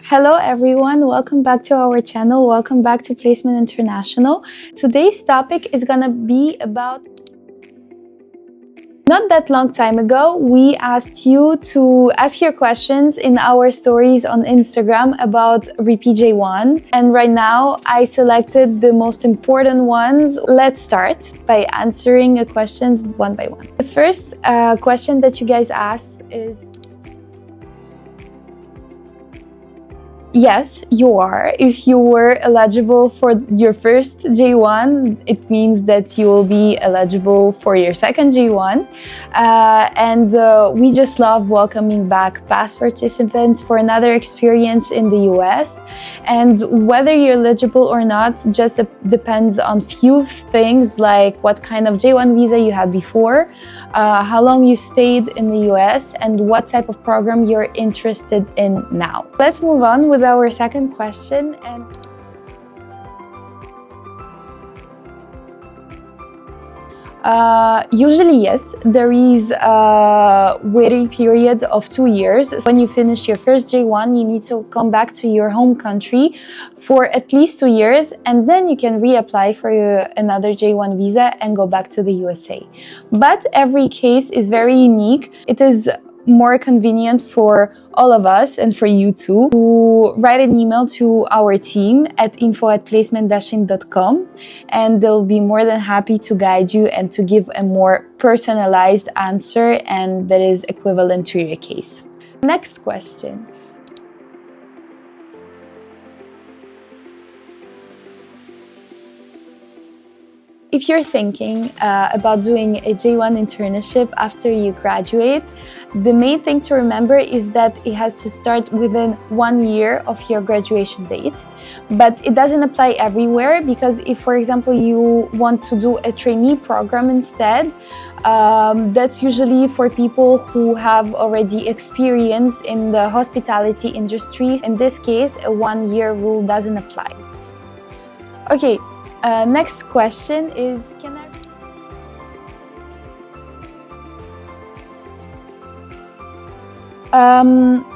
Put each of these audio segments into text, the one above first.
Hello everyone, welcome back to our channel, welcome back to Placement International. Today's topic is gonna be about... Not that long time ago, we asked you to ask your questions in our stories on Instagram about Repeat J1. And right now, I selected the most important ones. Let's start by answering the questions one by one. The first question that you guys asked is... Yes, you are. If you were eligible for your first J1, it means that you will be eligible for your second J1. We just love welcoming back past participants for another experience in the US. And whether you're eligible or not just depends on few things like what kind of J1 visa you had before, how long you stayed in the US, and what type of program you're interested in now. Let's move on with our second question. Usually, yes, there is a waiting period of 2 years. When you finish your first J1, you need to come back to your home country for at least 2 years, and then you can reapply for another J1 visa and go back to the USA. But every case is very unique. It is more convenient for all of us and for you too to write an email to our team at info@placement-in.com, and they'll be more than happy to guide you and to give a more personalized answer and that is equivalent to your case. Next question. If you're thinking about doing a J1 internship after you graduate, the main thing to remember is that it has to start within 1 year of your graduation date. But it doesn't apply everywhere, because if, for example, you want to do a trainee program instead, that's usually for people who have already experience in the hospitality industry. In this case, a 1-year rule doesn't apply. Okay. Next question is,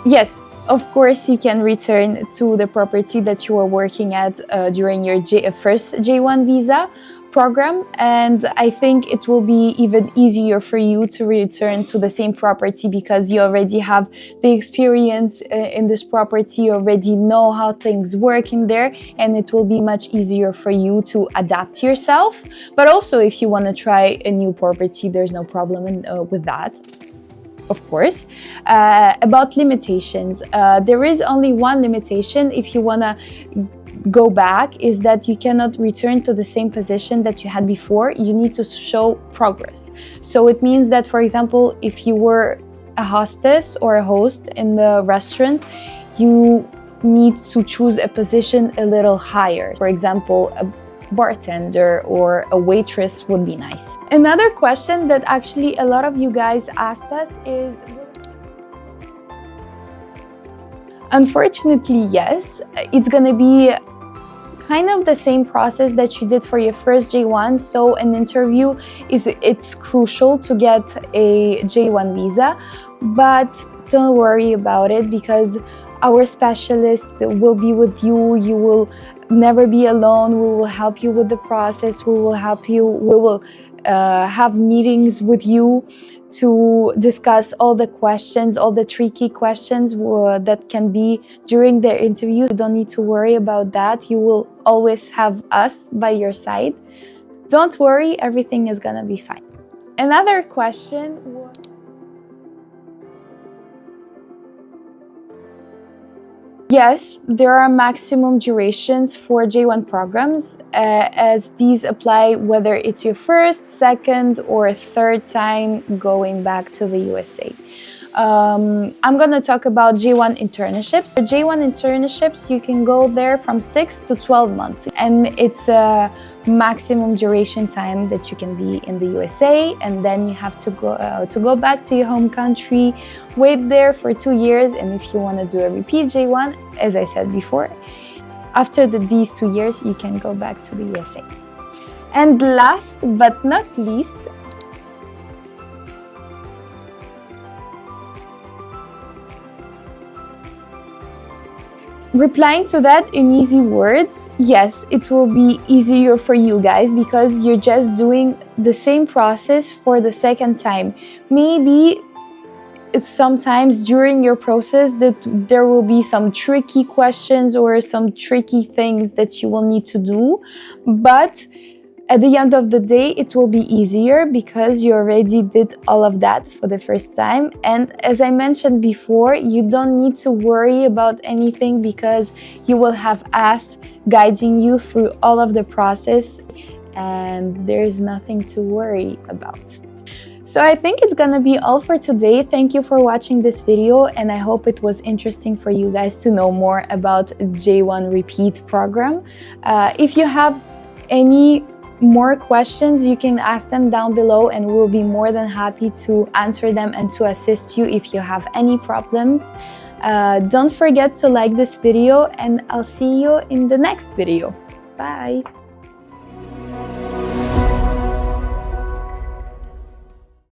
yes, of course you can return to the property that you were working at during your first J1 visa program, and I think it will be even easier for you to return to the same property because you already have the experience in this property, you already know how things work in there, and it will be much easier for you to adapt yourself. But also, if you want to try a new property, there's no problem with that. Of course. About limitations, there is only one limitation if you want to go back, is that you cannot return to the same position that you had before. You need to show progress. So it means that, for example, if you were a hostess or a host in the restaurant, you need to choose a position a little higher. For example, a bartender or a waitress would be nice. Another question that actually a lot of you guys asked us is... Unfortunately, yes. It's gonna be kind of the same process that you did for your first J1. So an interview it's crucial to get a J1 visa, but don't worry about it because our specialist will be with you. You will never be alone. We will help you with the process. We will help you. We will have meetings with you to discuss all the questions, all the tricky questions that can be during their interview. You don't need to worry about that. You will always have us by your side. Don't worry, everything is gonna be fine. Another question was... Yes, there are maximum durations for J1 programs, as these apply whether it's your first, second, or third time going back to the USA. I'm going to talk about J1 internships. For J1 internships, you can go there from 6 to 12 months, and it's a maximum duration time that you can be in the USA, and then you have to go back to your home country, wait there for 2 years, and if you want to do a repeat J1, as I said before, after these 2 years, you can go back to the USA. And last but not least, replying to that in easy words, yes, it will be easier for you guys because you're just doing the same process for the second time. Maybe sometimes during your process that there will be some tricky questions or some tricky things that you will need to do, but at the end of the day, it will be easier because you already did all of that for the first time. And as I mentioned before, you don't need to worry about anything because you will have us guiding you through all of the process, and there's nothing to worry about. So I think it's gonna be all for today. Thank you for watching this video, and I hope it was interesting for you guys to know more about J-1 repeat program. If you have any more questions, you can ask them down below and we'll be more than happy to answer them and to assist you if you have any problems. Don't forget to like this video, and I'll see you in the next video. Bye!